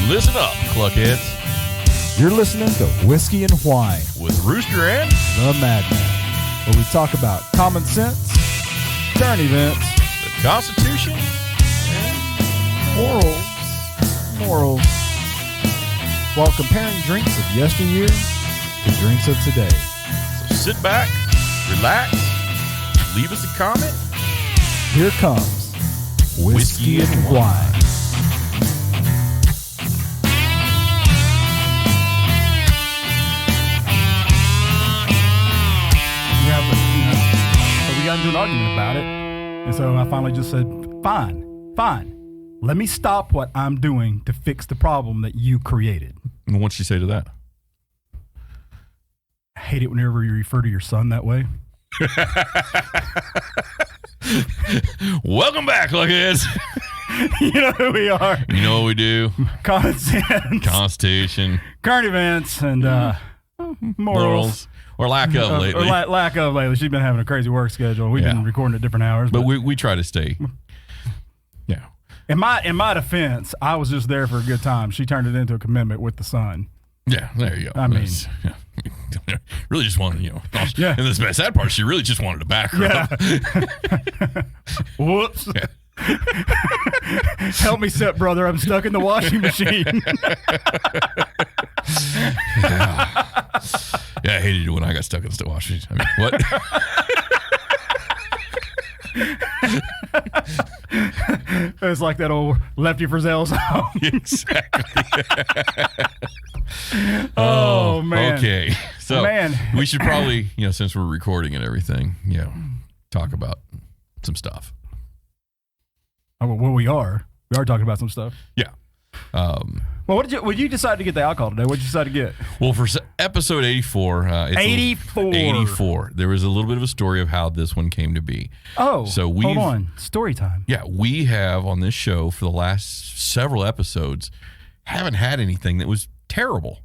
Listen up, Cluckheads. You're listening to Whiskey and Whine with Rooster and the Madman, where we talk about common sense, current events, the Constitution, and morals, while comparing drinks of yesteryear to drinks of today. So sit back, relax, leave us a comment. Here comes Whiskey and Whine. We got into an argument about it, and so I finally just said, fine, let me stop what I'm doing to fix the problem that you created. And what'd she say to that? I hate it whenever you refer to your son that way. Welcome back, Cluckheads. You know who we are. You know what we do. Common sense, Constitution, current events, and morals. Or lack of lately. Lack of lately. She's been having a crazy work schedule. We've been recording at different hours. But we try to stay. Yeah. In my defense, I was just there for a good time. She turned it into a commitment with the son. Yeah, there you go. I mean, really just wanted, And the sad part, she really just wanted to back her up. Whoops. Yeah. Help me, stepbrother. I'm stuck in the washing machine. Yeah, I hated it when I got stuck in the washing machine. I mean, what? It's like that old Lefty Frizzell song. Exactly. Oh, man. Okay. So we should probably, since we're recording and everything, talk about some stuff. Oh, well, we are talking about some stuff. Yeah. Well, what did you decide to get the alcohol today? What did you decide to get? Well, for episode 84, 84. There was a little bit of a story of how this one came to be. Oh, so hold on. Story time. Yeah, we have on this show for the last several episodes haven't had anything that was terrible.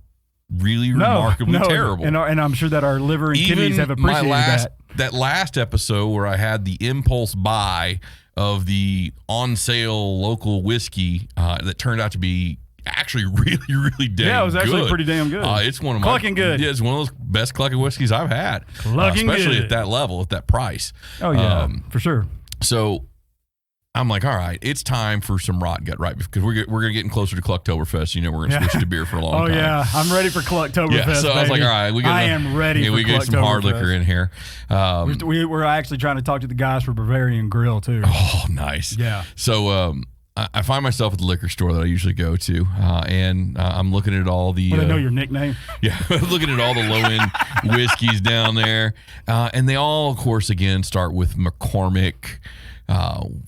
Really remarkably terrible. And I'm sure that our liver and kidneys have appreciated that. That last episode where I had the impulse buy of the on sale local whiskey that turned out to be actually really, really damn good. Yeah, it was actually pretty damn good. It's one of my clucking good. Yeah, it's one of those best clucking whiskeys I've had. Especially at that level, at that price. Oh yeah, for sure. So I'm like, all right, it's time for some rot gut, right? Because we're gonna getting closer to Clucktoberfest. We're gonna switch to beer for a long time. Oh yeah, I'm ready for Clucktoberfest. Yeah, so I was like, all right, I am ready. We get some hard liquor in here. We're actually trying to talk to the guys for Bavarian Grill too. Oh, nice. Yeah. So I find myself at the liquor store that I usually go to, and I'm looking at all the. Well, they know your nickname. Yeah, looking at all the low end whiskeys down there, and they all, of course, again start with McCormick.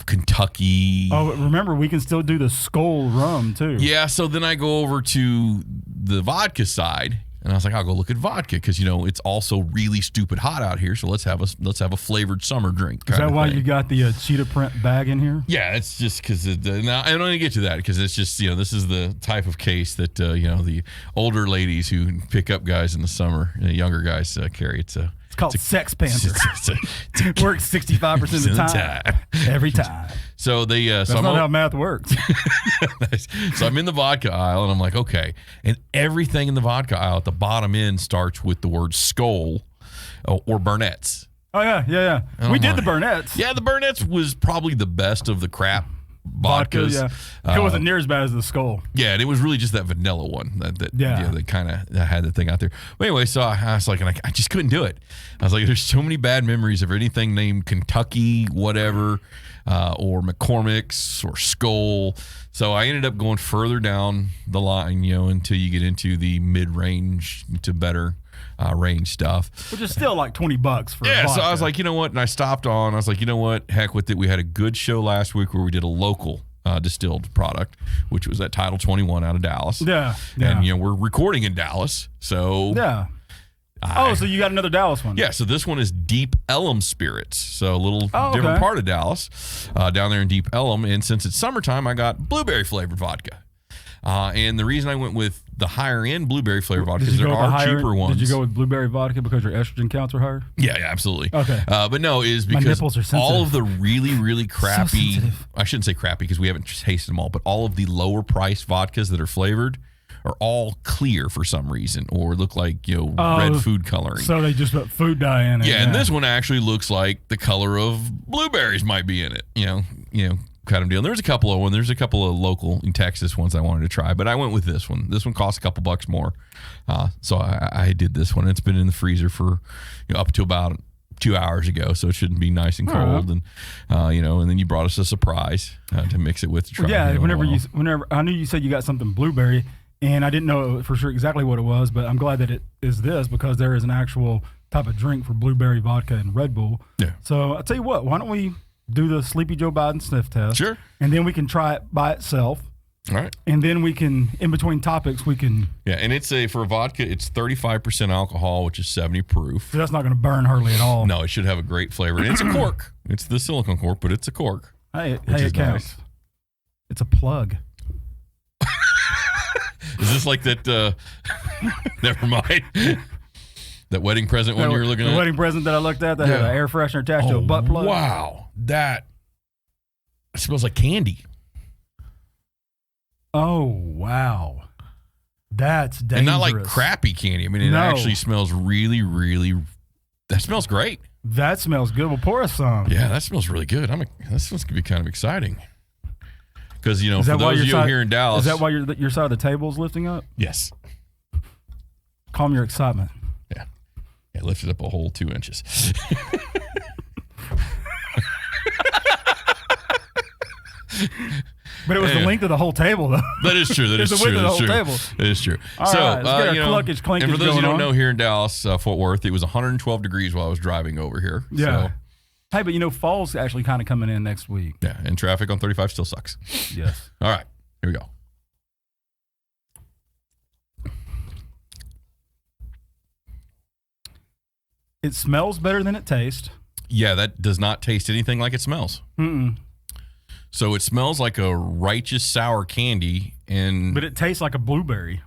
Kentucky. Oh, remember, we can still do the Skull rum too. Yeah, so then I go over to the vodka side, and I was like, I'll go look at vodka because it's also really stupid hot out here. So let's have a flavored summer drink. Is that why you got the cheetah print bag in here? Yeah, it's just because now I don't want to get to that because it's just this is the type of case that the older ladies who pick up guys in the summer, younger guys carry. It's called Sex Panther. It works 65% of the time. Every time. So that's not how math works. Nice. So I'm in the vodka aisle, and I'm like, okay. And everything in the vodka aisle at the bottom end starts with the word Skull or Burnett's. Oh, yeah. We did the Burnett's. Yeah, the Burnett's was probably the best of the crap vodkas. It wasn't near as bad as the Skull. Yeah, and it was really just that vanilla one that kind of had the thing out there. But anyway, so I was like, and I just couldn't do it. I was like, there's so many bad memories of anything named Kentucky, whatever, or McCormick's or Skull. So I ended up going further down the line, until you get into the mid-range to better range stuff, which is still like $20 for vodka. So I was like, you know what, and I stopped on. I was like, you know what, heck with it. We had a good show last week where we did a local distilled product, which was at Title 21 out of Dallas. Yeah. And we're recording in Dallas, so so you got another Dallas one? Yeah. So this one is Deep Ellum Spirits, so a little different part of Dallas, down there in Deep Ellum. And since it's summertime, I got blueberry flavored vodka. And the reason I went with the higher end blueberry flavor vodka is there are cheaper ones. Did you go with blueberry vodka because your estrogen counts are higher? Yeah, absolutely. Okay. But no, is because all of the really, really crappy, So I shouldn't say crappy because we haven't tasted them all, but all of the lower priced vodkas that are flavored are all clear for some reason or look like, red food coloring. So they just put food dye in it. Yeah, and this one actually looks like the color of blueberries might be in it, kind of deal. And there's a couple of local in Texas ones I wanted to try, but I went with this one. This one cost a couple bucks more. So I did this one. It's been in the freezer for up to about 2 hours ago, so it shouldn't be nice and cold. And and then you brought us a surprise to mix it with. Whenever I knew you said you got something blueberry, and I didn't know for sure exactly what it was, but I'm glad that it is this because there is an actual type of drink for blueberry vodka and Red Bull. Yeah. So I'll tell you what, why don't we do the Sleepy Joe Biden sniff test? Sure. And then we can try it by itself. All right. And then we can, in between topics, we can. Yeah, and for a vodka, it's 35% alcohol, which is 70 proof. So that's not going to burn hardly at all. No, it should have a great flavor. And it's a cork. It's the silicone cork, but it's a cork. Hey, it counts. Nice. It's a plug. Is this like that? Never mind. That wedding present one you were looking at? The wedding present that I looked at that had an air freshener attached to a butt plug. Wow. That smells like candy. Oh, wow. That's dangerous. And not like crappy candy. I mean, it actually smells really, really, that smells great. That smells good. Well, pour us some. Yeah, that smells really good. That smells going to be kind of exciting. Because, for those of you here in Dallas. Is that why your side of the table is lifting up? Yes. Calm your excitement. Yeah. Yeah, lift it up a whole 2 inches. But it was the length of the whole table, though. That is true. That is true. That is true. All right, let's get our clunkage and for those who don't know, here in Dallas, Fort Worth, it was 112 degrees while I was driving over here. Yeah. So. Hey, but fall's actually kind of coming in next week. Yeah, and traffic on 35 still sucks. Yes. All right, here we go. It smells better than it tastes. Yeah, that does not taste anything like it smells. Mm-mm. So it smells like a righteous sour candy, but it tastes like a blueberry.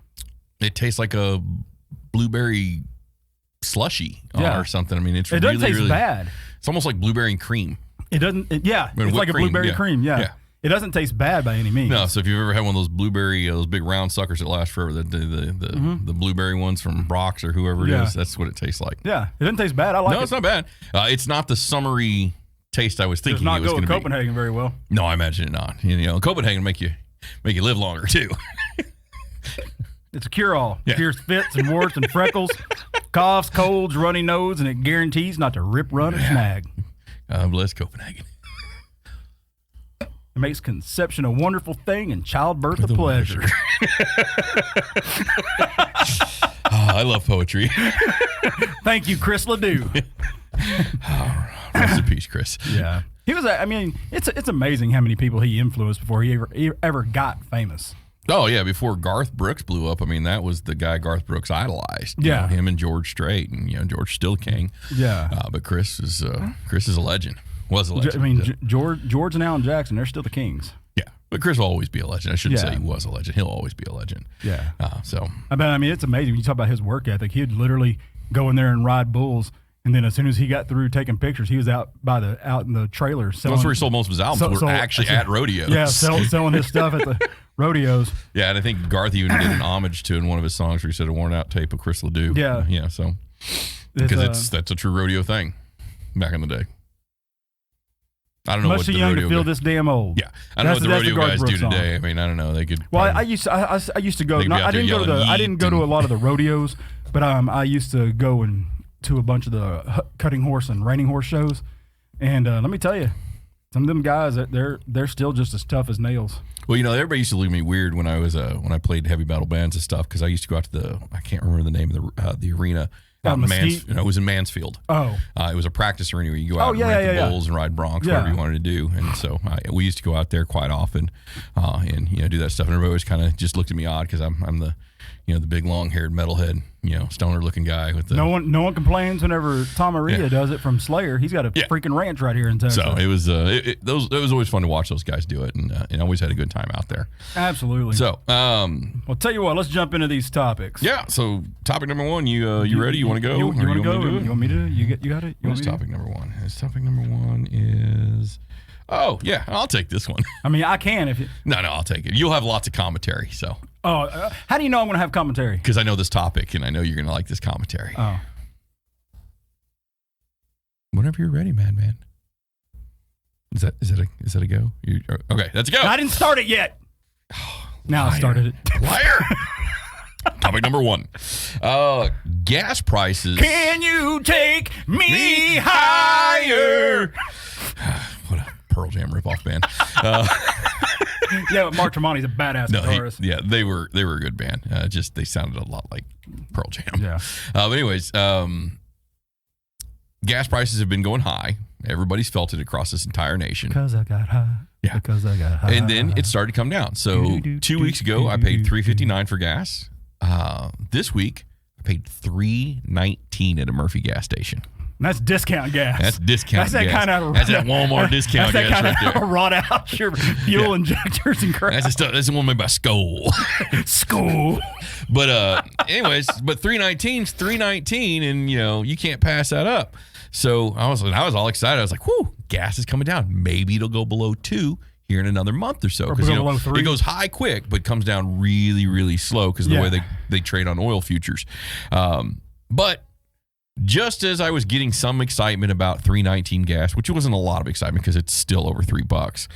It tastes like a blueberry slushy or something. I mean, it doesn't taste bad. It's almost like blueberry and cream. It doesn't. It's like a blueberry cream. Yeah. It doesn't taste bad by any means. No. So if you've ever had one of those blueberry, those big round suckers that last forever, the blueberry ones from Brock's or whoever it is, that's what it tastes like. Yeah, it doesn't taste bad. I like it. No, it's not bad. It's not the summery taste I was thinking it was going to be. Does not go with Copenhagen very well. No, I imagine it not. Copenhagen make you live longer too. It's a cure-all. Yeah. Cures fits and warts and freckles, coughs, colds, runny nose, and it guarantees not to rip, run, or snag. God bless Copenhagen. It makes conception a wonderful thing and childbirth a pleasure. I love poetry. Thank you, Chris Ledoux. Rest in peace, Chris. Yeah. He was, it's amazing how many people he influenced before he ever got famous. Oh, yeah. Before Garth Brooks blew up, that was the guy Garth Brooks idolized. Yeah. Him and George Strait, and, George still king. Yeah. But Chris is a legend. Was a legend. George and Alan Jackson, they're still the kings. Yeah. But Chris will always be a legend. I shouldn't say he was a legend. He'll always be a legend. Yeah. So. It's amazing when you talk about his work ethic. He'd literally go in there and ride bulls. And then as soon as he got through taking pictures, he was out in the trailer selling. That's where he sold most of his albums. We're actually at rodeos. Yeah, selling his stuff at the rodeos. Yeah, and I think Garth even did an homage to in one of his songs where he said a worn out tape of Chris Ledoux. Yeah. Yeah, so because that's a true rodeo thing back in the day. I don't know much too young to feel this damn old. Yeah, I don't know what the rodeo guys do today. I don't know. They could. Well, I used to go. I didn't go to a lot of the rodeos, but I used to go to a bunch of the cutting horse and reining horse shows, and let me tell you, some of them guys they're still just as tough as nails. Well, everybody used to look at me weird when I played heavy battle bands and stuff because I used to go out to I can't remember the name of the arena. It was in Mansfield. Oh, it was a practice arena where you go out and ride the bulls and ride broncs, whatever you wanted to do. And so we used to go out there quite often, and do that stuff. And everybody always kind of just looked at me odd because I'm the big long-haired metalhead, stoner-looking guy with the. No one complains whenever Tom Maria does it from Slayer. He's got a freaking ranch right here in Texas. So it was it was always fun to watch those guys do it, and always had a good time out there. Absolutely. So well, tell you what, let's jump into these topics. Yeah. So topic number one, you ready? You want to go? You want to go? You want me to? You got it. What's topic number one? Topic number one is. Oh yeah, I'll take this one. I mean, I can if you. No, I'll take it. You'll have lots of commentary, so. Oh, how do you know I'm going to have commentary? Because I know this topic, and I know you're going to like this commentary. Oh. Whenever you're ready, Madman. Is that a go? Okay, that's a go. I didn't start it yet. Now I started it. Liar. Topic number one. Gas prices. Can you take me higher? What a Pearl Jam ripoff band. Yeah, but Mark Tremonti's a badass guitarist. They were a good band. Just they sounded a lot like Pearl Jam. Yeah. But anyways, gas prices have been going high. Everybody's felt it across this entire nation. Because I got high. Yeah. Because I got high. And then it started to come down. So 2 weeks ago, I paid $3.59 for gas. This week, I paid $3.19 at a Murphy gas station. That's discount gas. That's discount gas. That's that kind of. That's that Walmart discount gas right there. That's that kind of rot out your fuel injectors and crap. That's the stuff. That's the one made by Skoal. Skoal. But anyways, but $3.19's $3.19, and you can't pass that up. So I was all excited. I was like, "Whoo, gas is coming down. Maybe it'll go below 2 here in another month or so." Because it goes high quick, but comes down really, really slow because of the way they trade on oil futures. But just as I was getting some excitement about $3.19 gas, which wasn't a lot of excitement because it's still over $3,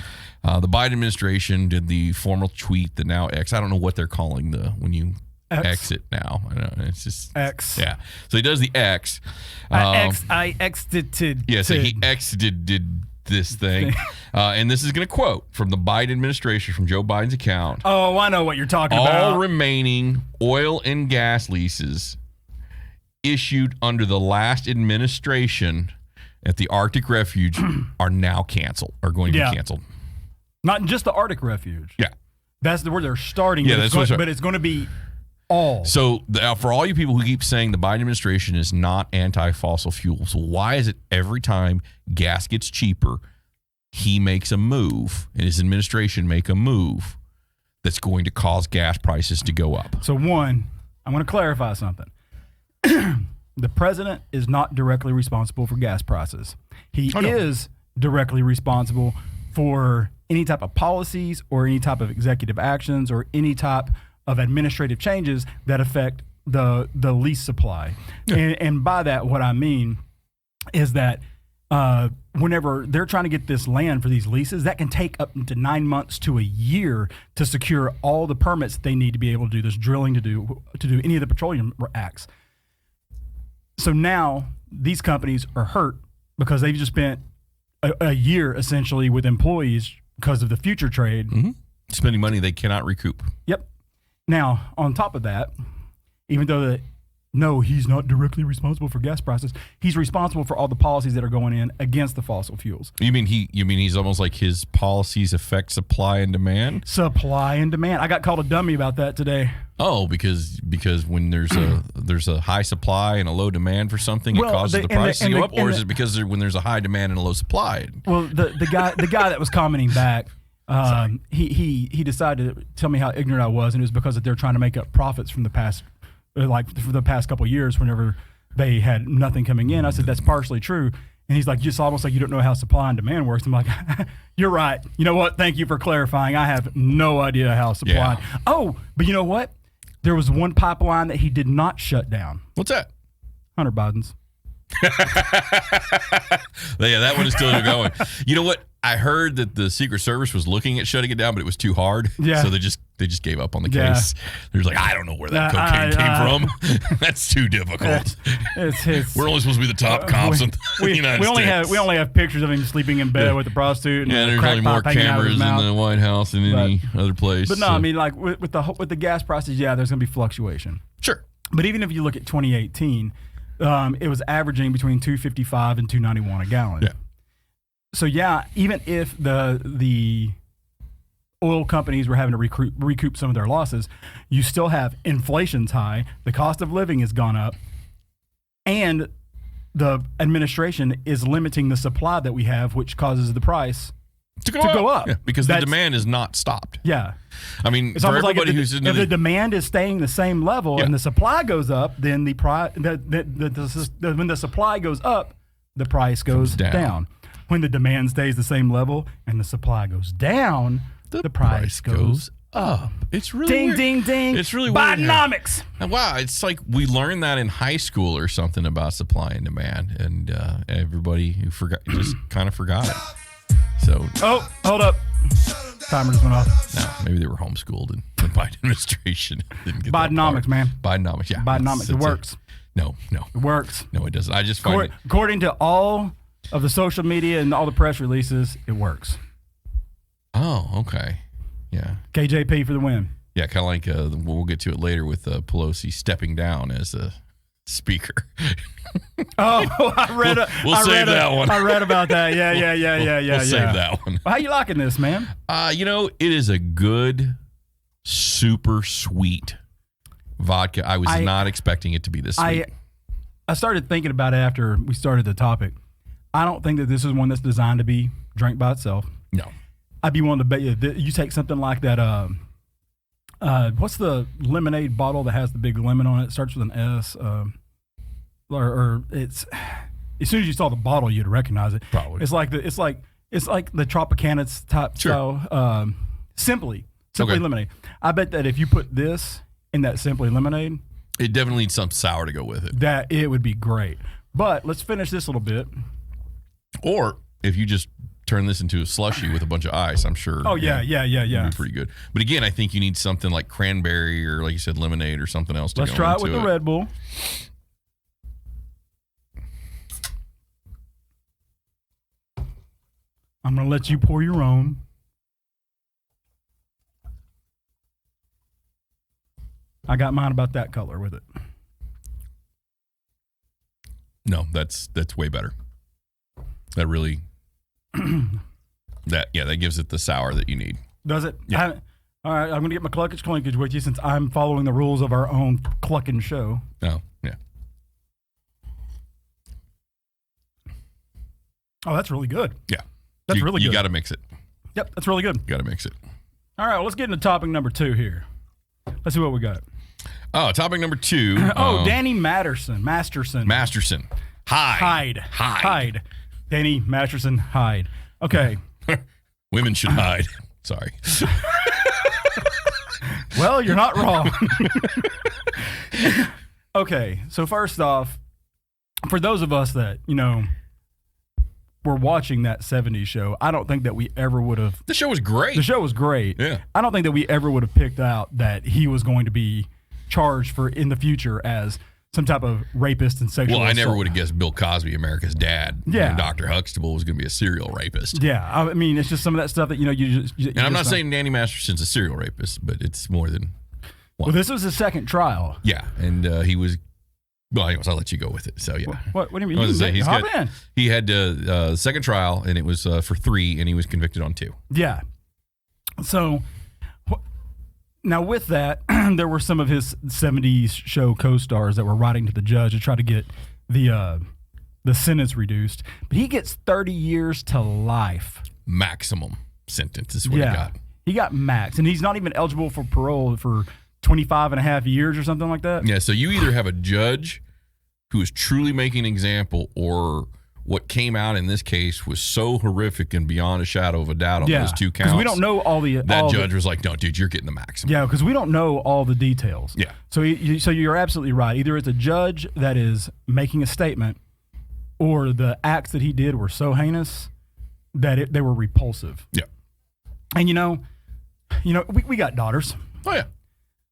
the Biden administration did the formal tweet that now X. I don't know what they're calling when you exit now. I don't know. It's just X. Yeah. So he does the X. I exited. Yeah. So he exited this thing, and this is going to quote from the Biden administration from Joe Biden's account. Oh, I know what you're talking about. All remaining oil and gas leases issued under the last administration at the Arctic Refuge are now canceled, are going to be canceled. Not just the Arctic Refuge. Yeah. That's where they're starting. Yeah, but it's going to be all. So for all you people who keep saying the Biden administration is not anti-fossil fuel, so why is it every time gas gets cheaper, he makes a move and his administration make a move that's going to cause gas prices to go up? So one, I'm going to clarify something. The president is not directly responsible for gas prices. He is directly responsible for any type of policies or any type of executive actions or any type of administrative changes that affect the lease supply. Yeah. And by that, what I mean is that whenever they're trying to get this land for these leases, that can take up to 9 months to a year to secure all the permits that they need to be able to do this drilling, to do any of the petroleum acts. So now these companies are hurt because they've just spent a year essentially with employees because of the future trade. Mm-hmm. Spending money they cannot recoup. Yep. Now, on top of that, even though no, he's not directly responsible for gas prices, he's responsible for all the policies that are going in against the fossil fuels. You mean he's almost like his policies affect supply and demand? Supply and demand. I got called a dummy about that today. Oh, because when there's a high supply and a low demand for something, it causes the price to go up, or is it because when there's a high demand and a low supply? Well, the guy that was commenting back, he decided to tell me how ignorant I was, and it was because they're trying to make up profits from the past, like for the past couple of years, whenever they had nothing coming in. I said that's partially true, and he's like, just almost like you don't know how supply and demand works. I'm like, you're right. You know what? Thank you for clarifying. I have no idea how supply. Yeah. Oh, but you know what? There was one pipeline that he did not shut down. What's that? Hunter Biden's. Yeah, that one is still going. You know what? I heard that the Secret Service was looking at shutting it down, but it was too hard. Yeah. So they just gave up on the case. They're like, I don't know where that cocaine came from. That's too difficult. We're only supposed to be the top cops in the United States. We only have pictures of him sleeping in bed with a prostitute. And there's only more cameras in the White House than any other place. But no, I mean, like with the gas prices, there's going to be fluctuation. Sure. But even if you look at 2018, it was averaging between $2.55 and $2.91 a gallon. Yeah. So even if the oil companies were having to recoup some of their losses. You still have inflation's high, the cost of living has gone up, and the administration is limiting the supply that we have, which causes the price to go up. Yeah, because the demand is not stopped. Yeah. I mean, it's for everybody like if the demand is staying the same level and the supply goes up, then when the supply goes up, the price goes down. When the demand stays the same level and the supply goes down, the price goes up. It's really weird. Ding, ding. It's really Bidenomics. Weird. Wow, it's like we learned that in high school or something about supply and demand, and everybody who just kind of forgot it. So, hold up. Timer just went off. No, maybe they were homeschooled in the Biden administration. Didn't get Bidenomics, man. Bidenomics, yeah. Bidenomics. It works. No. It works. No, it doesn't. I just find according to all of the social media and all the press releases, it works. Oh, okay. Yeah. KJP for the win. Yeah, kind of like we'll get to it later with Pelosi stepping down as a speaker. Oh, we'll save that one. I read about that. Yeah. We'll save that one. Well, how you liking this, man? It is a good, super sweet vodka. I was not expecting it to be this sweet. I started thinking about it after we started the topic. I don't think that this is one that's designed to be drank by itself. No. I'd be willing to bet you take something like that. What's the lemonade bottle that has the big lemon on it? It starts with an S. Or it's as soon as you saw the bottle, you'd recognize it. Probably. It's like the Tropicana's type style. Simply lemonade. I bet that if you put this in that Simply lemonade, it definitely needs some sour to go with it. That it would be great. But let's finish this a little bit. Or if you just turn this into a slushy with a bunch of ice, I'm sure. Oh, yeah. It'd be pretty good. But again, I think you need something like cranberry or, like you said, lemonade or something else to go into it. Let's try it with the Red Bull. I'm going to let you pour your own. I got mine about that color with it. No, that's way better. That really... that gives it the sour that you need. Does it? Yeah. All right, I'm going to get my clunkage with you since I'm following the rules of our own clucking show. Oh, yeah. Oh, that's really good. Yeah. That's really good. You got to mix it. Yep, that's really good. You got to mix it. All right, well, let's get into topic number 2 here. Let's see what we got. Oh, topic number 2. Danny Masterson. Hyde. Danny Masterson Hyde. Okay. Women should hide. Sorry. Well, you're not wrong. Okay, so first off, for those of us that, were watching that 70s show, I don't think that we ever would have... The show was great. The show was great. Yeah. I don't think that we ever would have picked out that he was going to be charged for in the future as some type of rapist and sexual assault. I never would have guessed Bill Cosby, America's dad. Yeah. And Dr. Huxtable was going to be a serial rapist. Yeah. I mean, it's just some of that stuff that, you just... And I'm not saying Danny Masterson's a serial rapist, but it's more than one. Well, this was his second trial. Yeah. And he was... Well, anyways, I'll let you go with it. So, yeah. What do you mean? He had the second trial, and it was for 3, and he was convicted on 2. Yeah. So, now with that, there were some of his 70s show co-stars that were writing to the judge to try to get the sentence reduced. But he gets 30 years to life. Maximum sentence is what he got. He got max, and he's not even eligible for parole for 25 and a half years or something like that. Yeah, so you either have a judge who is truly making an example, or what came out in this case was so horrific and beyond a shadow of a doubt on those 2 counts. Because we don't know all the... That judge was like, no, dude, you're getting the maximum. Yeah, because we don't know all the details. Yeah. So you're absolutely right. Either it's a judge that is making a statement, or the acts that he did were so heinous that they were repulsive. Yeah. And we got daughters. Oh, yeah.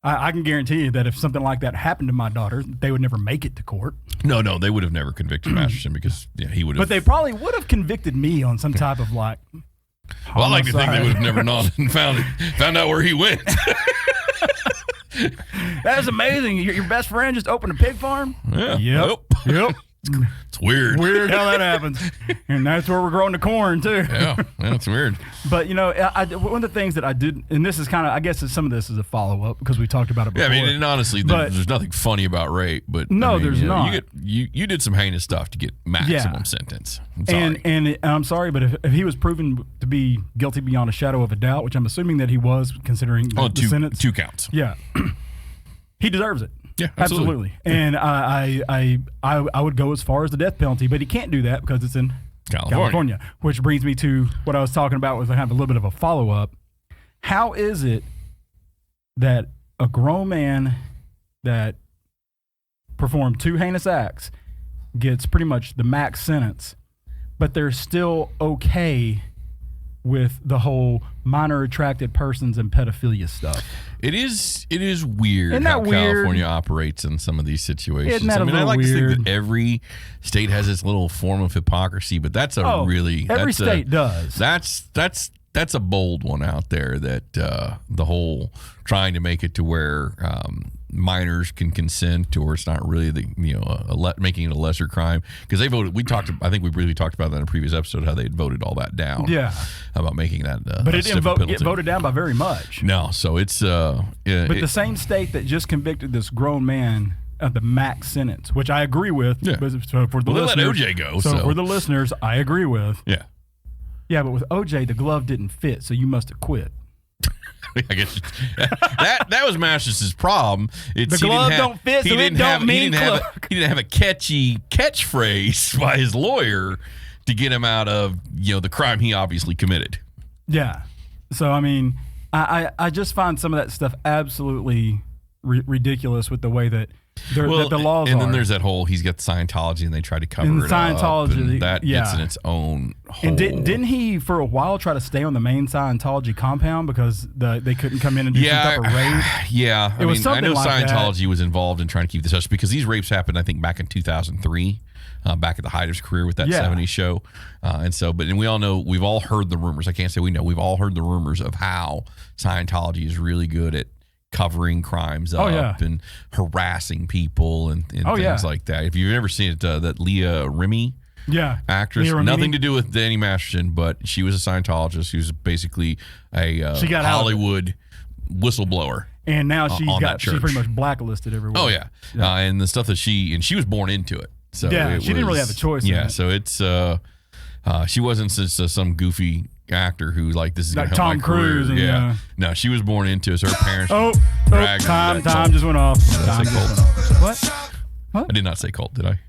I can guarantee you that if something like that happened to my daughter, they would never make it to court. No, they would have never convicted Masterson because he would have. But they probably would have convicted me on some type of Well, I like to think they would have never known and found out where he went. That is amazing. Your best friend just opened a pig farm? Yeah. Yep. It's weird. Weird how that happens. And that's where we're growing the corn, too. Yeah, it's weird. But, one of the things that I did, and this is kind of, I guess some of this is a follow-up because we talked about it before. Yeah, and honestly, there's nothing funny about rape. But no, there's not. You did some heinous stuff to get maximum sentence. And I'm sorry, but if he was proven to be guilty beyond a shadow of a doubt, which I'm assuming that he was, considering the sentence. 2 counts. Yeah. He deserves it. Yeah, absolutely. And I would go as far as the death penalty, but he can't do that because it's in California. Which brings me to what I was talking about was I have a little bit of a follow-up. How is it that a grown man that performed 2 heinous acts gets pretty much the max sentence, but they're still okay with the whole minor attracted persons and pedophilia stuff? It is weird how California operates in some of these situations. Isn't that I like weird? to think that every state has its little form of hypocrisy, but that's every state does. That's a bold one out there, that the whole trying to make it to where minors can consent, or it's not really making it a lesser crime, because they voted. I think we really talked about that in a previous episode, how they had voted all that down. Yeah, about making that. But it didn't get voted down by very much. No, so it's. But the same state that just convicted this grown man of the max sentence, which I agree with. Yeah. So for the listeners, they let OJ go. So for the listeners, I agree with. Yeah. Yeah, but with OJ, the glove didn't fit, so you must have quit. I guess that was Masterson's problem. The glove don't fit, so it don't mean cloak. He didn't have a catchy catchphrase by his lawyer to get him out of the crime he obviously committed. Yeah. So I mean, I just find some of that stuff absolutely ridiculous with the way that the laws are. And then there's that whole, he's got Scientology and they try to cover it up. And that gets in its own hole. And didn't he, for a while, try to stay on the main Scientology compound because they couldn't come in and do some type of raid? Yeah. I know like Scientology was involved in trying to keep this hush, because these rapes happened, I think, back in 2003. Back at the height of his career with that 70s show. And we all know, we've all heard the rumors. I can't say we know. We've all heard the rumors of how Scientology is really good at covering crimes up and harassing people and things like that. If you've ever seen it, that Leah Remini actress, nothing to do with Danny Masterson, but she was a Scientologist. She was basically a Hollywood whistleblower. And now she's pretty much blacklisted everywhere. Oh, yeah. And the stuff that she was born into it. So she didn't really have a choice. Yeah, so it's she wasn't some goofy actor who this is like help Tom my Cruise. Career. No, she was born into it. So her parents. Time just went off. Did I say cult? What? I did not say cult, did I?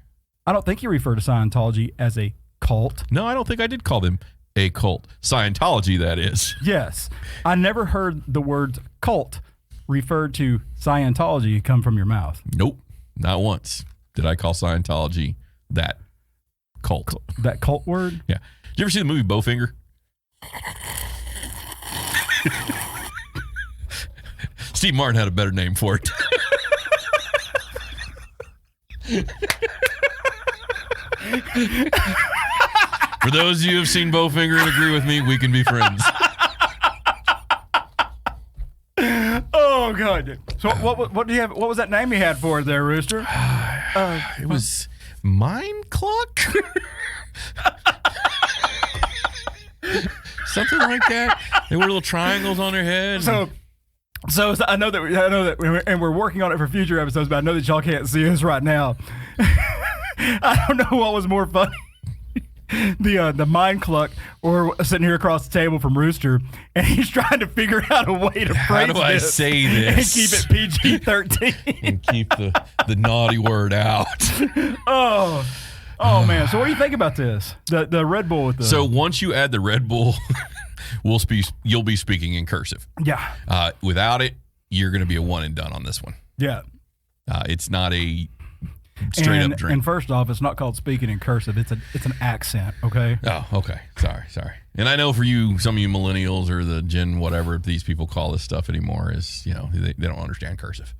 I don't think you refer to Scientology as a cult. No, I don't think I did call them a cult. Scientology, that is. Yes, I never heard the words cult referred to Scientology come from your mouth. Nope, not once did I call Scientology that cult. That cult word? Yeah. Did you ever see the movie Bowfinger? Steve Martin had a better name for it. For those of you who have seen Bowfinger and agree with me, we can be friends. Oh God! So what do you have? What was that name you had for it there, Rooster? It was Mind Clock. Something like that. They were little triangles on their head. So I know that, and we're working on it for future episodes. But I know that y'all can't see us right now. I don't know what was more funny. The mind cluck, or sitting here across the table from Rooster, and he's trying to figure out a way to phrase How do I say this and keep it PG-13 and keep the naughty word out. Oh man! So what do you think about this? The Red Bull with the. So once you add the Red Bull, you'll be speaking in cursive. Yeah. Without it, you're going to be a one and done on this one. Yeah. It's not a straight up drink. And first off, it's not called speaking in cursive. It's an accent. Okay. Oh, okay. Sorry. And I know for you, some of you millennials or the Gen whatever these people call this stuff anymore is they don't understand cursive.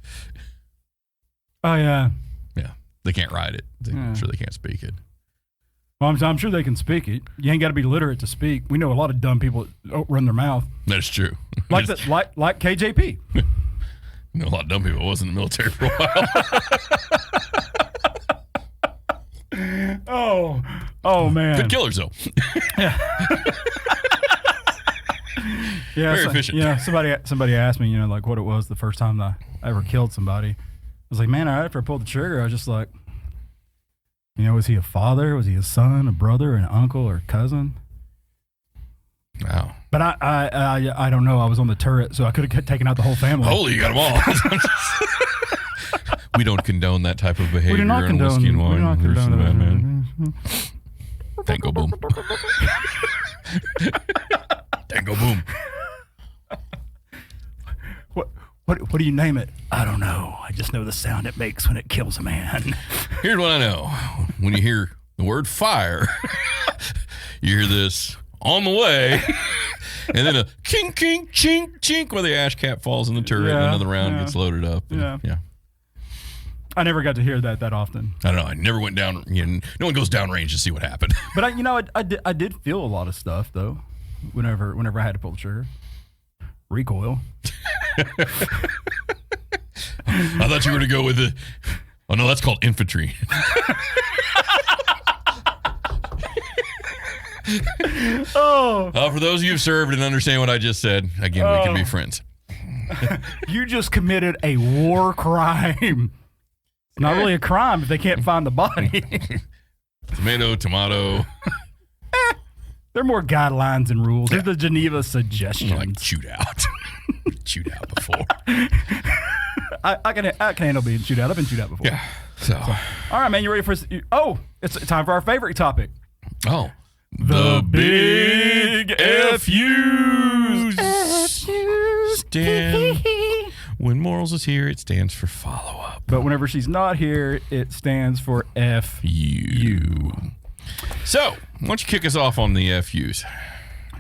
Oh yeah. Yeah. They can't write it. I'm sure they can't speak it. Well, I'm sure they can speak it. You ain't got to be literate to speak. We know a lot of dumb people that run their mouth. That's true. Like KJP. You know, a lot of dumb people. I was in the military for a while. Oh, man. Good killers, though. Yeah, very efficient. Yeah, somebody asked me, like what it was the first time I ever killed somebody. I was like, man, after I pulled the trigger, I was just like, was he a father? Was he a son, a brother, an uncle, or cousin? Wow. But I don't know. I was on the turret, so I could have taken out the whole family. Holy, you got them all. We don't condone that type of behavior. We do not condone. Whiskey and Wine. We do not condone Madman. Tango boom. Tango boom. What do you name it? I don't know. I just know the sound it makes when it kills a man. Here's what I know. When you hear the word fire, you hear this on the way, and then a kink, kink, chink, chink, where the ash cap falls in the turret and another round gets loaded up. And, yeah. I never got to hear that often. I don't know. I never went down. No one goes downrange to see what happened. But I did feel a lot of stuff though. Whenever I had to pull the trigger, recoil. I thought you were to go with the. Oh no, that's called infantry. For those of you who've served and understand what I just said, again, we can be friends. You just committed a war crime. Not really a crime if they can't find the body. Tomato. There are more guidelines and rules. There's the Geneva suggestions. Like chewed out. Chewed out before. I can handle being chewed out. I've been chewed out before. Yeah. So. All right, man. You ready for? It's time for our favorite topic. Oh. The big FUs. Stand. When Morals is here, it stands for follow up. But whenever she's not here, it stands for FU. So, why don't you kick us off on the FUs?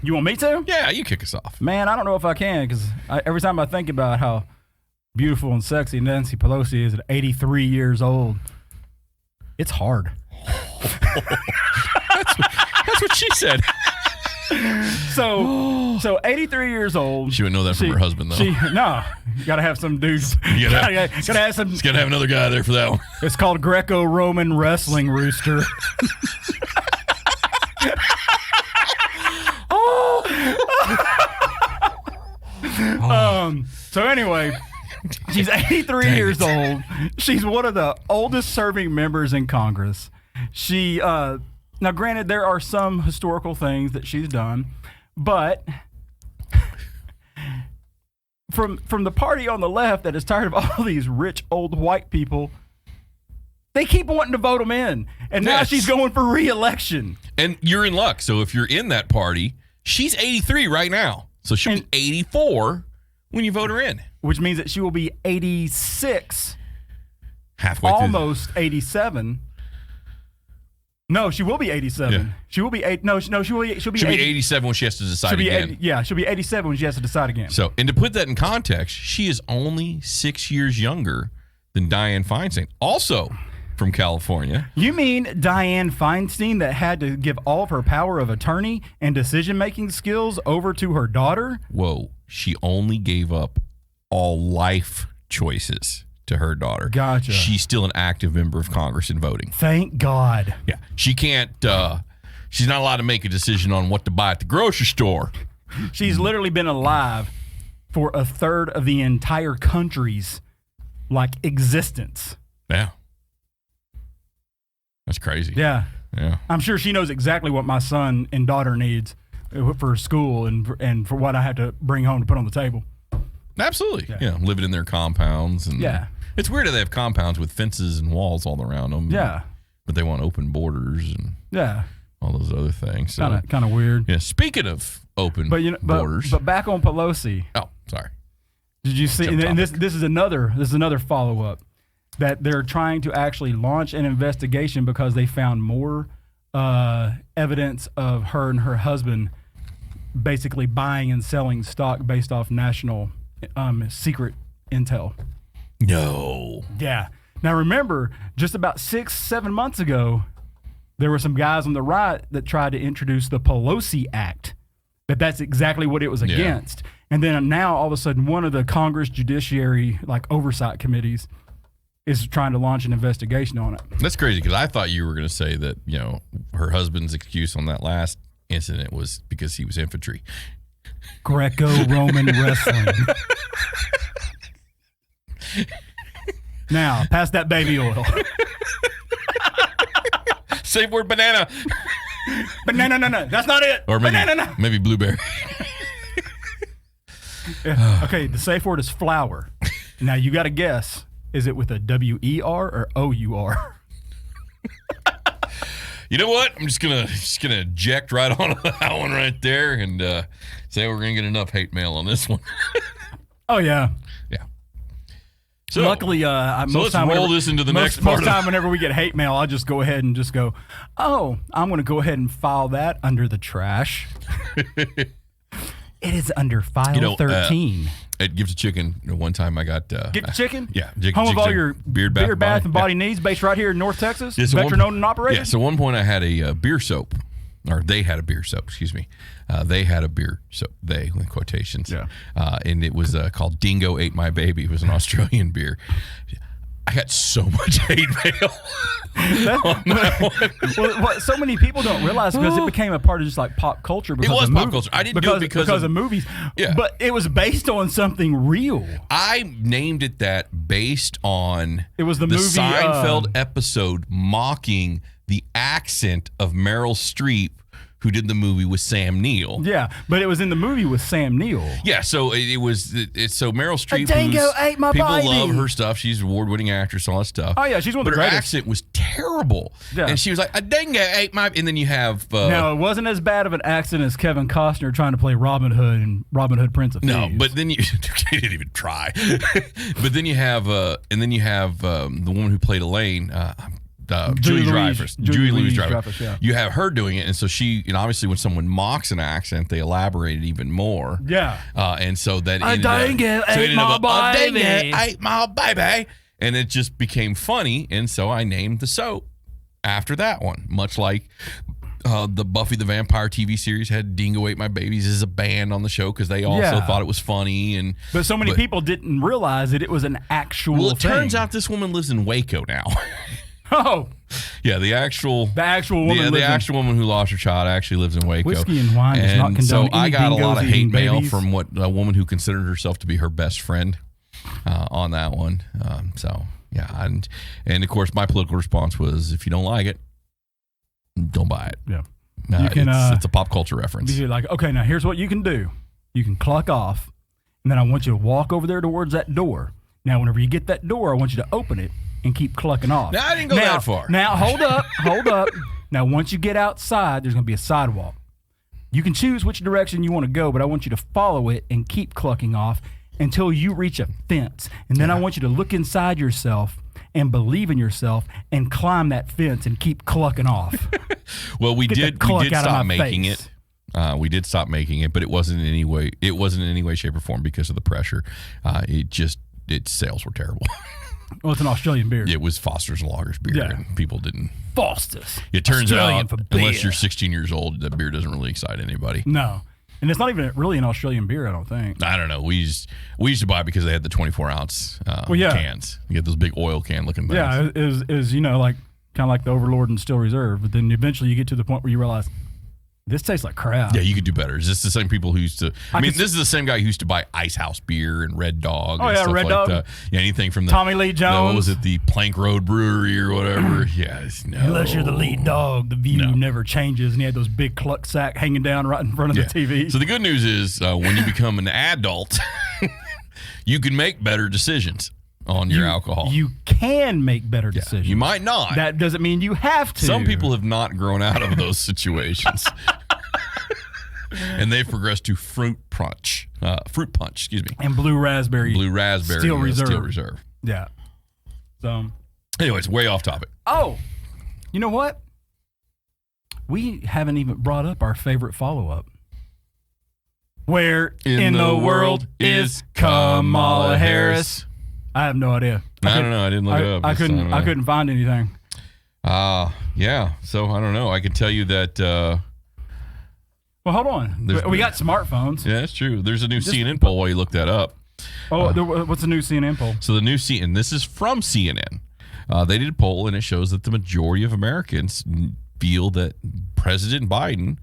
You want me to? Yeah, you kick us off. Man, I don't know if I can, because every time I think about how beautiful and sexy Nancy Pelosi is at 83 years old, it's hard. That's what she said. So 83 years old. She wouldn't know that from her husband, though. No, you gotta have some dudes. You gotta have some. It's gotta have another guy there for that one. It's called Greco-Roman wrestling, Rooster. So anyway, she's 83 years old. She's one of the oldest serving members in Congress. She now, granted, there are some historical things that she's done, but from the party on the left that is tired of all these rich old white people, they keep wanting to vote them in, and now she's going for re-election. And you're in luck. So if you're in that party, she's 83 right now, so she'll be 84 when you vote her in, which means that she will be 86, halfway through, almost 87. No, she will be 87. Yeah. She will be she'll be 87 when she has to decide again. She'll be 87 when she has to decide again. So, and to put that in context, she is only 6 years younger than Dianne Feinstein, also from California. You mean Dianne Feinstein that had to give all of her power of attorney and decision-making skills over to her daughter? Whoa. She only gave up all life choices to her daughter. Gotcha. She's still an active member of Congress and voting. Thank God. Yeah. She can't, she's not allowed to make a decision on what to buy at the grocery store. She's literally been alive for a third of the entire country's, existence. Yeah. That's crazy. Yeah. Yeah. I'm sure she knows exactly what my son and daughter needs for school and for what I have to bring home to put on the table. Absolutely. Yeah. Living in their compounds. And it's weird that they have compounds with fences and walls all around them. Yeah. But they want open borders and all those other things. So, kind of weird. Yeah. Speaking of open borders. But back on Pelosi. Oh, sorry. Did you see? And this is another follow-up that they're trying to actually launch an investigation because they found more evidence of her and her husband basically buying and selling stock based off national secret intel. No. Yeah. Now remember, just about 6-7 months ago, there were some guys on the right that tried to introduce the Pelosi Act. That's exactly what it was against. And then now all of a sudden, one of the Congress Judiciary oversight committees is trying to launch an investigation on it. That's crazy because I thought you were going to say that, her husband's excuse on that last incident was because he was infantry. Greco-Roman wrestling. Now, pass that baby oil. Safe word banana. Banana, no. That's not it. Or maybe, banana, no. Maybe blueberry. Yeah. Okay, the safe word is flour. Now, you got to guess. Is it with a W-E-R or O-U-R? You know what? I'm just gonna eject right on that one right there and say we're gonna get enough hate mail on this one. Oh yeah. Yeah. So luckily, let's roll this into the next part. Most time, whenever we get hate mail, I'll just go ahead and just go, "Oh, I'm going to go ahead and file that under the trash." It is under file 13. At Gives a Chicken, one time I got... Get the Chicken? Yeah. Home of all your beard, bath, and body needs, based right here in North Texas. Yeah, so veteran-owned and operated? Yeah, so at one point I had a beer soap. Or they had a beer soap, excuse me. They had a beer soap, they, in quotations. Yeah. And it was called Dingo Ate My Baby. It was an Australian beer. I got so much hate mail on that one. Well, so many people don't realize because it became a part of just like pop culture. It was pop culture. I didn't do it because of movies. Yeah. But it was based on something real. I named it that based on the movie Seinfeld episode mocking the accent of Meryl Streep, who did the movie with Sam Neill. Yeah, but it was in the movie with Sam Neill. Yeah, so it was so Meryl Streep. A dingo ate my people baby. love her stuff. She's an award-winning actress, all that stuff. Oh yeah, she's one of the greatest. But her accent was terrible. Yeah. And she was like, "A dingo ate my," and then you have. Now it wasn't as bad of an accent as Kevin Costner trying to play Robin Hood and Robin Hood Prince of Thieves. No, but then you didn't even try. But then you have, the woman who played Elaine. Julie Louis-Dreyfus. Yeah. You have her doing it, and so she, obviously, when someone mocks an accent, they elaborate it even more. Yeah. And so that ate my baby, and it just became funny, and so I named the soap after that one, much like. The Buffy the Vampire TV series had Dingo Ate My Babies as a band on the show because they also thought it was funny. But so many people didn't realize that it was an actual thing. Well, it turns out this woman lives in Waco now. Oh. Yeah, the actual woman. Yeah, the actual woman who lost her child actually lives in Waco. Whiskey and wine does not condone so I got a lot of hate mail babies. from a woman who considered herself to be her best friend on that one. So yeah, and of course my political response was, if you don't like it, don't buy it. Yeah, it's a pop culture reference. You're like, okay, now here's what you can do. You can cluck off, and then I want you to walk over there towards that door. Now, whenever you get that door, I want you to open it and keep clucking off. Now, I didn't go that far. Now, hold up. Now, once you get outside, there's going to be a sidewalk. You can choose which direction you want to go, but I want you to follow it and keep clucking off until you reach a fence. And then I want you to look inside yourself and believe in yourself and climb that fence and keep clucking off. Well, we did stop making it. We did stop making it, but it wasn't in any way, shape, or form because of the pressure. Its sales were terrible. Well, it's an Australian beer. It was Foster's and Lager's beer, and people didn't. Foster's. It turns out, unless you're 16 years old, that beer doesn't really excite anybody. No. And it's not even really an Australian beer, I don't think. I don't know. We used to buy it because they had the 24-ounce cans. You get those big oil can looking things. Yeah, it was like kind of like the Overlord and Still Reserve. But then eventually you get to the point where you realize, this tastes like crap. Yeah, you could do better. Is this the same people who used to... this is the same guy who used to buy Ice House beer and Red Dog and stuff Red Dog. that. Yeah, anything from the... Tommy Lee Jones. What was it, the Plank Road Brewery or whatever? Yes, no. Unless you're the lead dog, the view never changes. And he had those big cluck sack hanging down right in front of the TV. So the good news is when you become an adult, you can make better decisions on your alcohol. You can make better decisions. You might not. That doesn't mean you have to. Some people have not grown out of those situations. And they've progressed to fruit punch, excuse me. And blue raspberry. Steel Reserve. Yeah. So. Anyways, way off topic. Oh, you know what? We haven't even brought up our favorite follow-up. Where in the world is Kamala Harris? I have no idea. I don't know. I didn't look it up. I couldn't find anything. Yeah. So I don't know. I can tell you that. Well, hold on. We got smartphones. Yeah, that's true. There's a new CNN poll while you look that up. What's the new CNN poll? So the new CNN, this is from CNN. They did a poll, and it shows that the majority of Americans feel that President Biden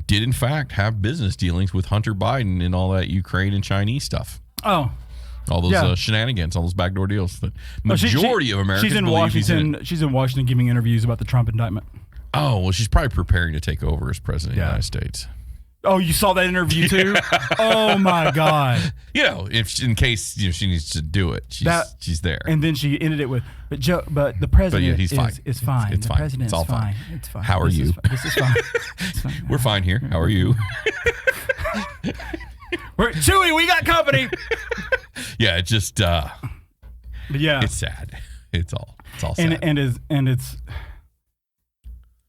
did, in fact, have business dealings with Hunter Biden and all that Ukraine and Chinese stuff. Oh. All those shenanigans, all those backdoor deals. The majority of Americans she's in Washington. She's in Washington giving interviews about the Trump indictment. Oh, well, she's probably preparing to take over as president of the United States. Oh, you saw that interview too? Oh my God! If in case she needs to do it, she's there. And then she ended it with, "But the president he's fine. is fine. It's the fine. president It's all is fine. It's fine. How are you? This is fine. It's fine. We're fine here. How are you? Chewy, we got company." Yeah, it just. But yeah, it's sad. It's all sad. And it's.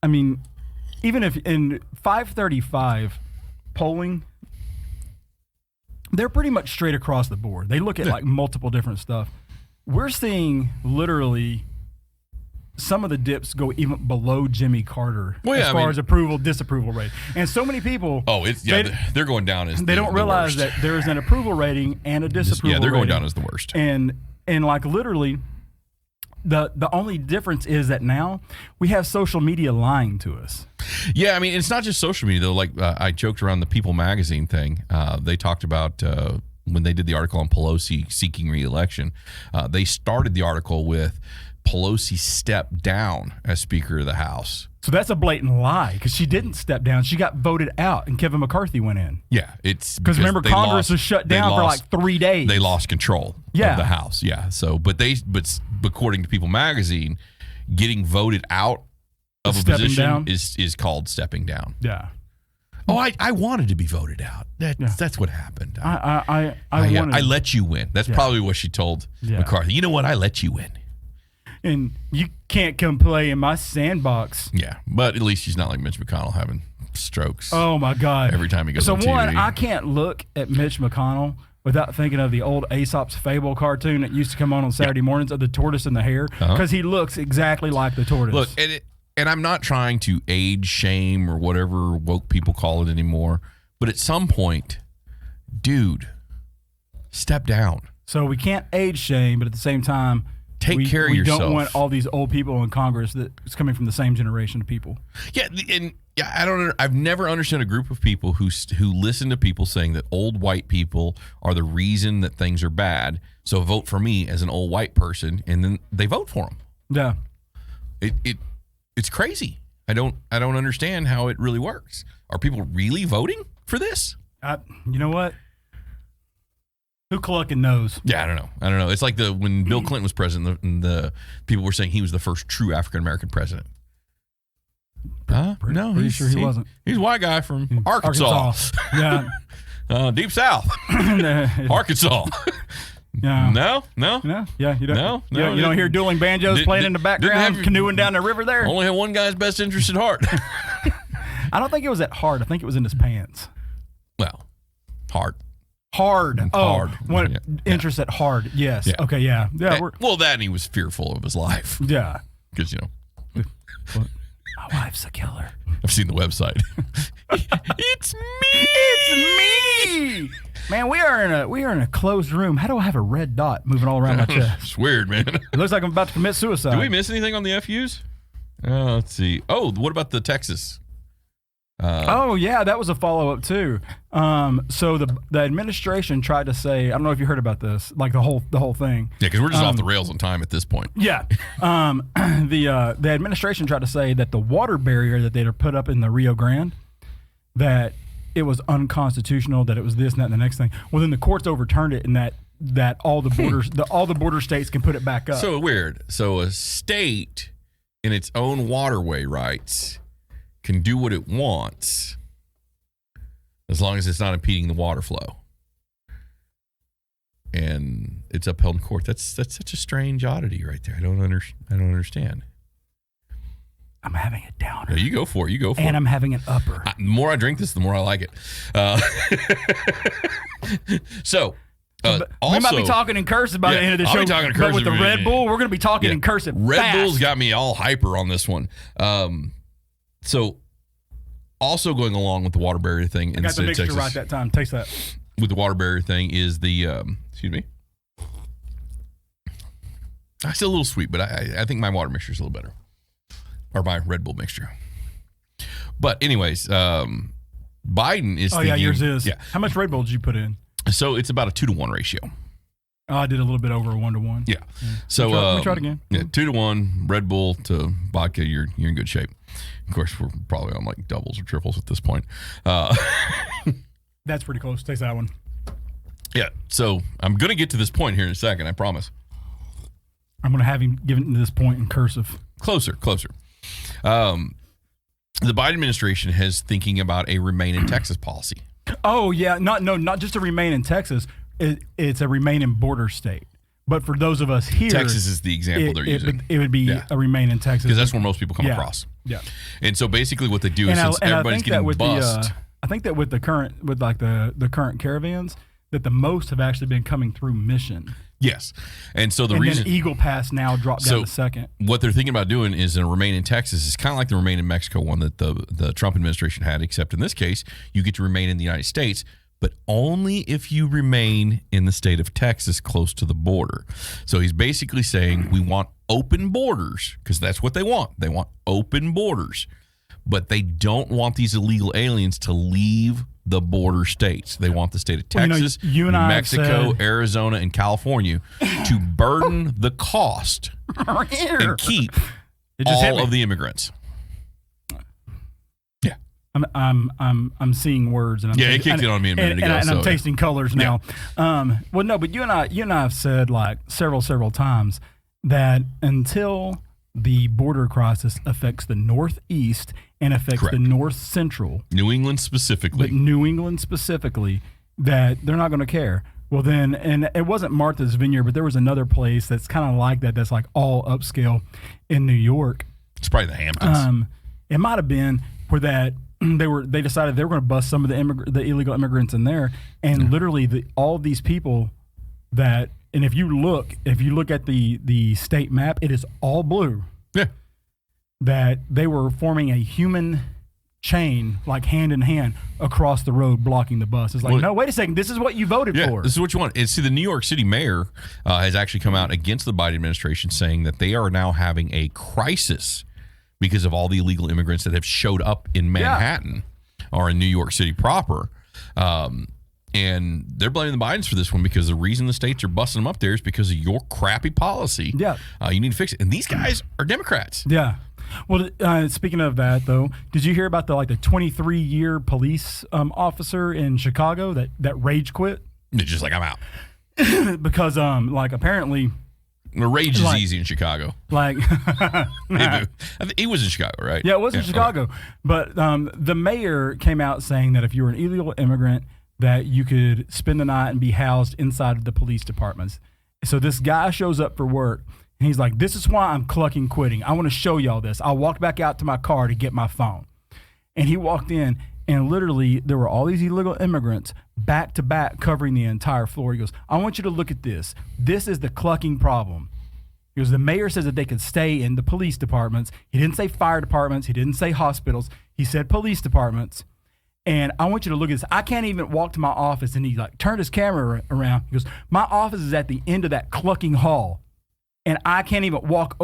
I mean, even if in 535 polling, they're pretty much straight across the board. They look at like multiple different stuff. We're seeing literally some of the dips go even below Jimmy Carter as far as approval, disapproval rate. And so many people. Oh, they're going down as they don't realize that there is an approval rating and a disapproval rating. Yeah, they're going down as the worst. And like literally, the only difference is that now we have social media lying to us. Yeah, I mean, it's not just social media, though. Like I joked around the People magazine thing. They talked about when they did the article on Pelosi seeking re-election. They started the article with Pelosi stepped down as Speaker of the House. So that's a blatant lie because she didn't step down. She got voted out and Kevin McCarthy went in. Yeah, it's because remember Congress was shut down for like 3 days. They lost control of the House. Yeah. So, but according to People magazine, getting voted out of a position is called stepping down. Yeah. Oh, I wanted to be voted out. That's what happened. I let you win. That's probably what she told McCarthy. You know what? I let you win. And you can't come play in my sandbox. Yeah, but at least she's not like Mitch McConnell having strokes. Oh, my God. Every time he goes on TV. So, one, I can't look at Mitch McConnell without thinking of the old Aesop's Fable cartoon that used to come on Saturday mornings of the tortoise and the hare, because he looks exactly like the tortoise. Look, and I'm not trying to age shame or whatever woke people call it anymore, but at some point, dude, step down. So we can't age shame, but at the same time, take care of yourself. We don't want all these old people in Congress that's coming from the same generation of people. Yeah, and I've never understood a group of people who listen to people saying that old white people are the reason that things are bad. So vote for me as an old white person, and then they vote for them. Yeah, it's crazy. I don't understand how it really works. Are people really voting for this? You know what? Who clucking knows? Yeah, I don't know. It's like when Bill Clinton was president, the people were saying he was the first true African American president. No, pretty sure he wasn't. He's a white guy from Arkansas. Yeah, deep south, Arkansas. Yeah. No. Yeah, you don't. No. You don't hear dueling banjos playing in the background, canoeing down the river there. Only have one guy's best interest at heart. I don't think it was at heart. I think it was in his pants. Well, heart. Hard. Interest at hard. Yes. Yeah. Okay. Yeah. Well, that and he was fearful of his life. Yeah. Because my wife's a killer. I've seen the website. It's me. It's me. Man, we are in a closed room. How do I have a red dot moving all around my chest? It's weird, man. It looks like I'm about to commit suicide. Did we miss anything on the FUs? Let's see. Oh, what about the Texas? Yeah, that was a follow-up too. So the administration tried to say, I don't know if you heard about this, like the whole thing. Yeah, because we're just off the rails on time at this point. Yeah. The administration tried to say that the water barrier that they'd put up in the Rio Grande, that it was unconstitutional, that it was this and that and the next thing. Well, then the courts overturned it, and that all the borders, all the border states can put it back up. So weird. So a state in its own waterway rights can do what it wants as long as it's not impeding the water flow, and it's upheld in court. That's such a strange oddity right there. I don't understand. I'm having a downer. Yeah, you go for it. And I'm having an upper. The more I drink this, the more I like it. So. Also, we might be talking in cursive by the end of the show. I'll be talking in cursive. But with the Red Bull, we're going to be talking in cursive. Red Bull's got me all hyper on this one. So, also going along with the water barrier thing. I got the mixture right that time. Taste that. with the water barrier thing is the excuse me. I still a little sweet, but I think my water mixture is a little better, or my Red Bull mixture. But anyways, Biden is. Oh thinking, yeah, yours is. Yeah. How much Red Bull did you put in? So it's about a 2-to-1 ratio. Oh, I did a little bit over a 1-to-1. Yeah. So we tried again. Yeah, 2-to-1 Red Bull to vodka. You're in good shape. Of course, we're probably on like doubles or triples at this point. That's pretty close. Taste that one. Yeah. So I'm gonna get to this point here in a second. I promise. I'm gonna have him give it to this point in cursive. Closer. The Biden administration is thinking about a remain in Texas policy. Oh yeah, not just a remain in Texas. It's a remain in border state. But for those of us here, Texas is the example they're using. It would be a remain in Texas because that's where most people come across. Yeah. And so basically, what they do is since everybody's getting bussed. I think that with the current current caravans, that the most have actually been coming through Mission. Yes, and so the and reason then Eagle Pass now dropped down to second. What they're thinking about doing is a remain in Texas. It's kind of like the remain in Mexico one that the Trump administration had, except in this case, you get to remain in the United States, but only if you remain in the state of Texas close to the border. So he's basically saying we want open borders because that's what they want. They want open borders, but they don't want these illegal aliens to leave the border states. They want the state of Texas, New Mexico, Arizona, and California to burden the cost and keep all of the immigrants. Yeah, I'm seeing words, and it kicked it on me a minute ago, and I'm tasting colors now. Yeah. Well, no, but you and I have said like several times that until the border crisis affects the Northeast and affects the North Central. New England specifically, that they're not going to care. Well, then, and it wasn't Martha's Vineyard, but there was another place that's kind of like that, that's like all upscale in New York. It's probably the Hamptons. It might have been where that they decided they were going to bust some of the illegal immigrants in there, and literally all of these people that. And if you look at the state map, it is all blue. Yeah. That they were forming a human chain, like hand in hand, across the road, blocking the bus. It's like, no, wait a second. This is what you voted for. This is what you want. And see, the New York City mayor has actually come out against the Biden administration, saying that they are now having a crisis because of all the illegal immigrants that have showed up in Manhattan or in New York City proper. And they're blaming the Bidens for this one because the reason the states are busting them up there is because of your crappy policy. Yeah. You need to fix it. And these guys are Democrats. Yeah. Well, speaking of that, though, did you hear about the 23-year police officer in Chicago that rage quit? It's just like, I'm out. Because, apparently... The rage is easy in Chicago. He was in Chicago, right? Yeah, it was in Chicago. Okay. But the mayor came out saying that if you were an illegal immigrant, that you could spend the night and be housed inside of the police departments. So this guy shows up for work, and he's like, this is why I'm clucking quitting. I want to show y'all this. I walked back out to my car to get my phone. And he walked in, and literally there were all these illegal immigrants back to back covering the entire floor. He goes, I want you to look at this. This is the clucking problem. He goes, the mayor says that they could stay in the police departments. He didn't say fire departments. He didn't say hospitals. He said police departments. And I want you to look at this. I can't even walk to my office. And he turned his camera around. He goes, my office is at the end of that clucking hall. And I can't even walk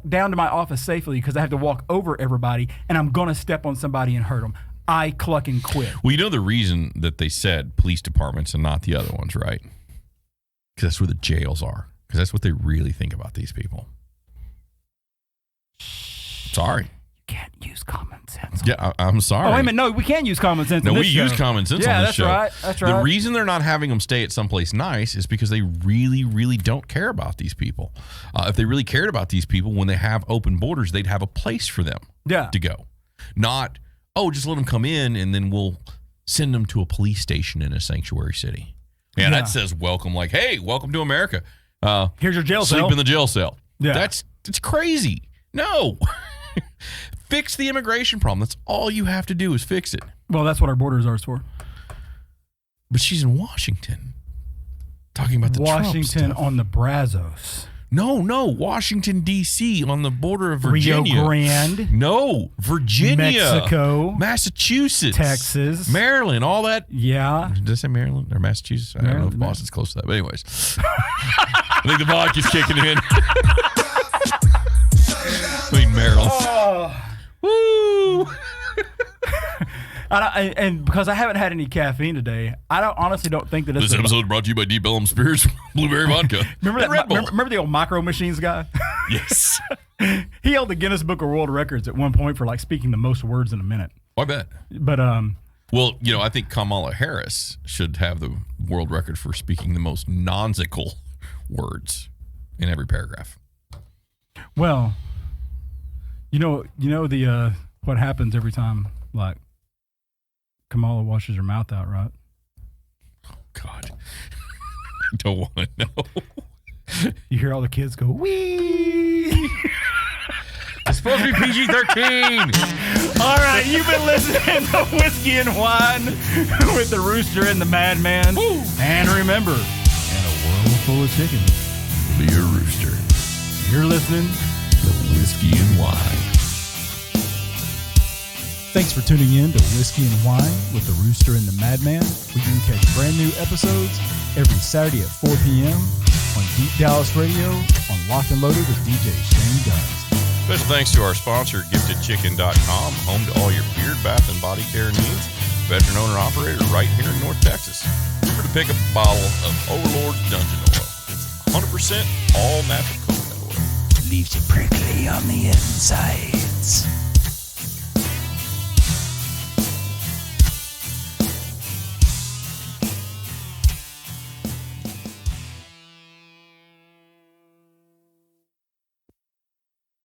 down to my office safely because I have to walk over everybody. And I'm going to step on somebody and hurt them. I cluck and quit. Well, you know the reason that they said police departments and not the other ones, right? Because that's where the jails are. Because that's what they really think about these people. Sorry. Can't use common sense. Yeah, I'm sorry. Oh, wait a minute. No, we can use common sense. No, we use common sense on this show. Yeah, that's right. The reason they're not having them stay at someplace nice is because they really, really don't care about these people. If they really cared about these people, when they have open borders, they'd have a place for them to go. Not, just let them come in and then we'll send them to a police station in a sanctuary city. Yeah, that says welcome, like, hey, welcome to America. Here's your jail cell. Sleep in the jail cell. Yeah. It's crazy. No. Fix the immigration problem. That's all you have to do is fix it. Well, that's what our borders are for. But she's in Washington talking about the Washington Trump stuff. On the Brazos. No, Washington, D.C. on the border of Virginia. Rio Grande. No, Virginia. Mexico. Massachusetts. Texas. Maryland, all that. Yeah. Did I say Maryland or Massachusetts? I don't know if Boston's close to that. But anyways, I think the vodka's kicking in. I mean, Maryland. Woo! And because I haven't had any caffeine today, I honestly don't think that this episode is brought to you by Deep Ellum Spirits Blueberry Vodka. Remember the old Micro Machines guy? Yes. He held the Guinness Book of World Records at one point for like speaking the most words in a minute. I bet. But well, I think Kamala Harris should have the world record for speaking the most nonsensical words in every paragraph. Well, you know the what happens every time like Kamala washes her mouth out, right? Oh, God. I don't want to know. You hear all the kids go, wee! It's supposed to be PG-13. All right, you've been listening to Whiskey and Wine with the Rooster and the Madman. Woo. And remember, in a world full of chickens, be a rooster. You're listening to Whiskey and Wine. Thanks for tuning in to Whiskey and Wine with the Rooster and the Madman. We can catch brand new episodes every Saturday at 4 p.m. on Deep Dallas Radio on Locked and Loaded with DJ Shane Guns. Special thanks to our sponsor, GiftedChicken.com, home to all your beard, bath, and body care needs. Veteran owner-operator right here in North Texas. Remember to pick up a bottle of Overlord's Dungeon Oil. It's 100% all natural coconut oil. Leaves you prickly on the insides.